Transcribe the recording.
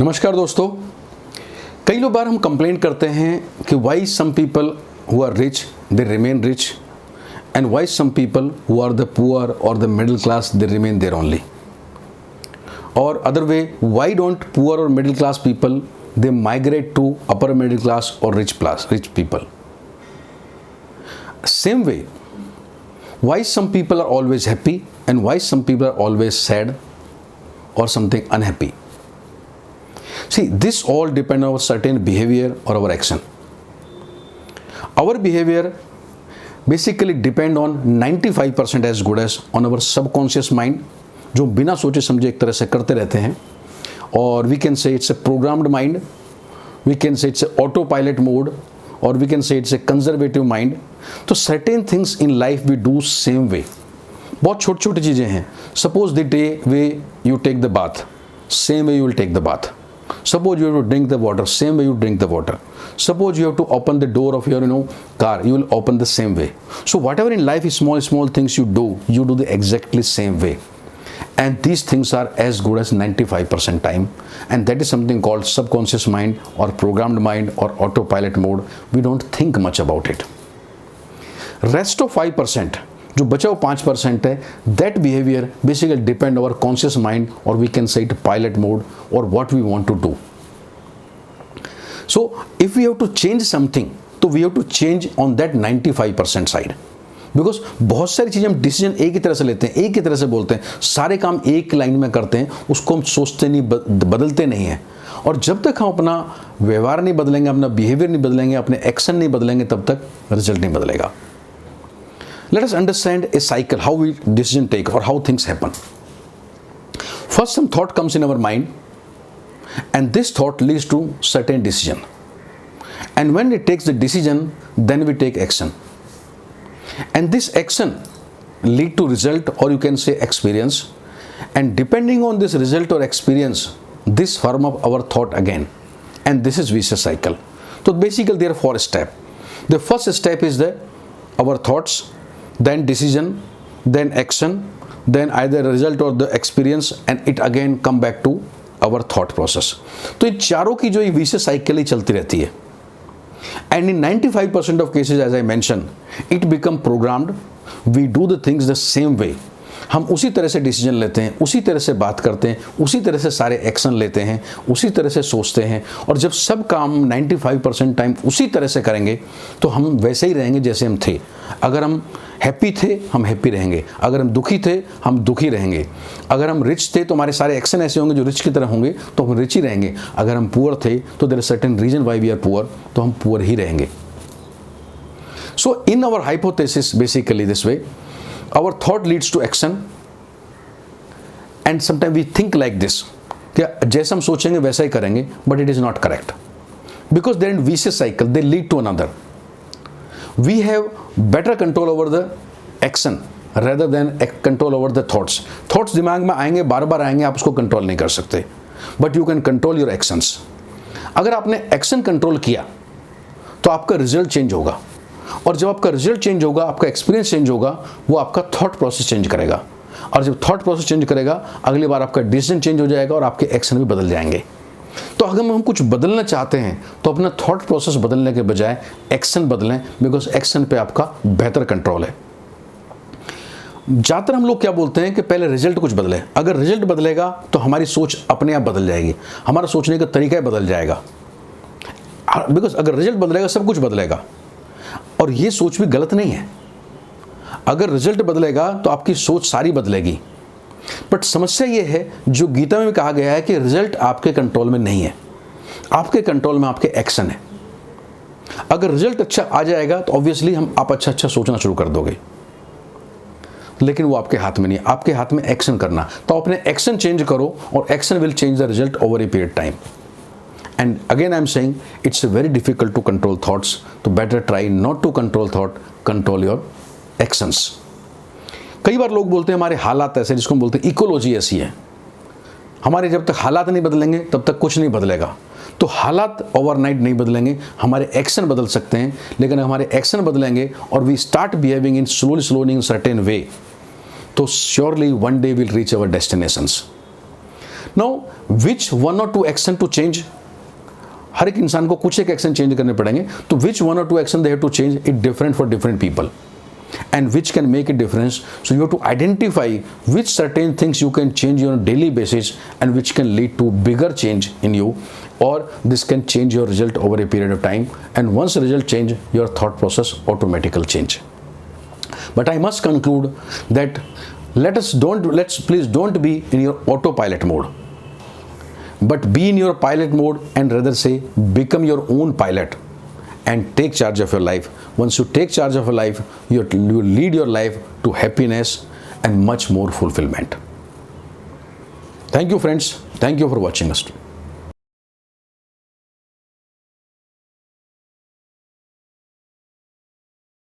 नमस्कार दोस्तों। कई लोग बार हम कंप्लेंट करते हैं कि why some people who are rich they remain rich and why some people who are the poor और the middle class they remain there only, और other way why don't poor और middle class people they migrate to upper middle class और rich people. Same way why some people are always happy and why some people are always sad or something unhappy. See, this all depend on our certain behavior or our action. Our behavior basically depend on 95% as good as on our subconscious mind, जो बिना सोचे समझे एक तरह से करते रहते हैं, और we can say it's a programmed mind, we can say it's a autopilot mode, or we can say it's a conservative mind. तो certain things in life we do same way. बहुत छोटी छोटी चीज़ें हैं. Suppose the day way you take the bath, same way you will take the bath. Suppose you have to drink the water, same way you drink the water. Suppose you have to open the door of your car, you will open the same way. So whatever in life is small things you do the exactly same way. And these things are as good as 95% time, and that is something called subconscious mind or programmed mind or autopilot mode. We don't think much about it. Rest of 5%, जो बचा हुआ 5% है, that behavior basically depend on our conscious mind, or we can say it pilot mode, or what we want to do. So if we have to change something, तो we have to change on that 95% side. Because बहुत सारी चीज़ें हम decision एक ही तरह से लेते हैं, एक ही तरह से बोलते हैं, सारे काम एक लाइन में करते हैं, उसको हम सोचते नहीं, बदलते नहीं हैं। और जब तक हम अपना व्यवहार नहीं बदलेंगे, अपना बिहेवियर नहीं बदलेंगे, अपने एक्शन नहीं बदलेंगे, तब तक रिजल्ट नहीं बदलेगा। Let us understand a cycle, how we decision take और how things happen. First some thought comes in our mind and this thought leads to certain decision, and when it takes the decision then we take action. And this action lead to result, or you can say experience, and depending on this result or experience, this form of our thought again, and this is vicious cycle. So basically there are 4 steps. The first step is our thoughts, then decision, then action, then either result or the experience, and it again come back to our thought process. तो ये चारों की जो ये vicious cycle ही चलती रहती है. And in 95% of cases, as I mentioned, it become programmed. We do the things the same way. हम उसी तरह से डिसीजन लेते हैं, उसी तरह से बात करते हैं, उसी तरह से सारे एक्शन लेते हैं, उसी तरह से सोचते हैं, और जब सब काम 95% टाइम उसी तरह से करेंगे तो हम वैसे ही रहेंगे जैसे हम थे. अगर हम हैप्पी थे हम हैप्पी रहेंगे, अगर हम दुखी थे हम दुखी रहेंगे, अगर हम रिच थे तो हमारे सारे एक्शन ऐसे होंगे जो रिच की तरह होंगे, तो हम रिच ही रहेंगे, अगर हम पुअर थे तो there is certain reason why we are poor, तो हम पुअर ही रहेंगे. So in our hypothesis basically this way, our thought leads to action, and sometimes we think like this, क्या जैसा हम सोचेंगे वैसा ही करेंगे, but it is not correct, because they are in vicious cycle, they lead to another. We have better control over the action rather than control over the thoughts. Thoughts दिमाग में आएंगे, बार बार आएंगे, आप उसको कंट्रोल नहीं कर सकते, but you can control your actions. अगर आपने एक्शन कंट्रोल किया तो आपका रिजल्ट चेंज होगा, और जब आपका रिजल्ट चेंज होगा, आपका एक्सपीरियंस चेंज होगा, वो आपका थॉट प्रोसेस चेंज करेगा, और जब थॉट प्रोसेस चेंज करेगा, अगली बार आपका डिसीजन चेंज हो जाएगा और आपके एक्शन भी बदल जाएंगे. तो अगर हम कुछ बदलना चाहते हैं तो अपना थॉट प्रोसेस बदलने के बजाय एक्शन बदलें, बिकॉज एक्शन पे आपका बेहतर कंट्रोल है. ज़्यादातर हम लोग क्या बोलते हैं कि पहले रिजल्ट कुछ बदले. अगर रिजल्ट बदलेगा तो हमारी सोच अपने आप बदल जाएगी, हमारा सोचने का तरीका बदल जाएगा, बिकॉज अगर रिजल्ट बदलेगा सब कुछ बदलेगा, और ये सोच भी गलत नहीं है. अगर रिजल्ट बदलेगा तो आपकी सोच सारी बदलेगी, बट समस्या ये है, जो गीता में भी कहा गया है कि रिजल्ट आपके कंट्रोल में नहीं है, आपके कंट्रोल में आपके एक्शन है. अगर रिजल्ट अच्छा आ जाएगा तो ऑब्वियसली आप अच्छा सोचना शुरू कर दोगे, लेकिन वो आपके हाथ में नहीं है, आपके हाथ में एक्शन करना. तो अपने एक्शन चेंज करो, और action will change the result over a period time. And again I am saying it's very difficult to control thoughts, so better try not to control thought, control your actions. कई बार लोग बोलते हैं हमारे हालात ऐसे, जिसको हम बोलते हैं इकोलॉजी ऐसी है, हमारे जब तक हालात नहीं बदलेंगे तब तक कुछ नहीं बदलेगा. तो हालात ओवरनाइट नहीं बदलेंगे, हमारे एक्शन बदल सकते हैं, लेकिन हमारे एक्शन बदलेंगे और we start behaving in slowly in certain way, तो surely one day will reach our destinations. Now which one और टू एक्शन टू चेंज, हर एक इंसान को कुछ एक एक्शन चेंज करने पड़ेंगे, तो विच वन और two action they have to change, it different for different people and which can make a difference. So you have to identify which certain things you can change on a daily basis and which can lead to bigger change in you, or this can change your result over a period of time, and once the result change, your thought process automatically change. But I must conclude that let's please don't be in your autopilot mode, but be in your pilot mode, and rather say become your own pilot and take charge of your life. Once you take charge of your life, you lead your life to happiness and much more fulfillment. Thank you, friends. Thank you for watching us.